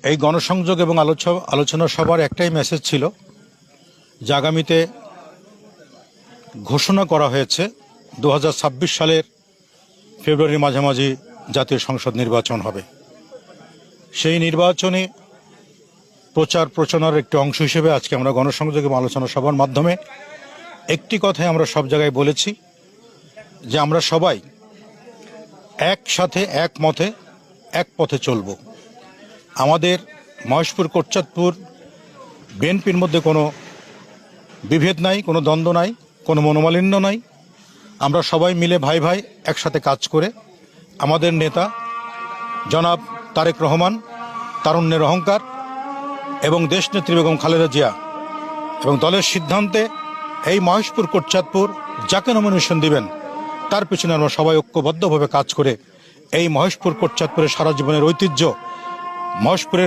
এই গণসংযোগ এবং আলোচনা সভার একটাই মেসেজ ছিল যে আগামীতে ঘোষণা করা হয়েছে 2026 সালের ফেব্রুয়ারির মাঝামাঝি জাতীয় সংসদ নির্বাচন হবে। সেই নির্বাচনে প্রচার প্রচারণার একটি অংশ হিসেবে আজকে আমরা গণসংযোগ এবং আলোচনা সভার মাধ্যমে একটি কথাই আমরা সব জায়গায় বলেছি যে আমরা সবাই একসাথে একমতে এক পথে চলব। আমাদের মহেশপুর কোটচাঁদপুর বিএনপির মধ্যে কোনো বিভেদ নাই, কোনো দ্বন্দ্ব নাই, কোনো মনোমালিন্য নাই। আমরা সবাই মিলে ভাই ভাই একসাথে কাজ করে আমাদের নেতা জনাব তারেক রহমান, তারুণ্যের অহংকার এবং দেশনেত্রী বেগম খালেদা জিয়া এবং দলের সিদ্ধান্তে এই মহেশপুর কোটচাঁদপুর যাকে নমিনেশন দিবেন তার পিছনে আমরা সবাই ঐক্যবদ্ধভাবে কাজ করে এই মহেশপুর কোটচাঁদপুরের সারা জীবনের ঐতিহ্য মহেশপুরের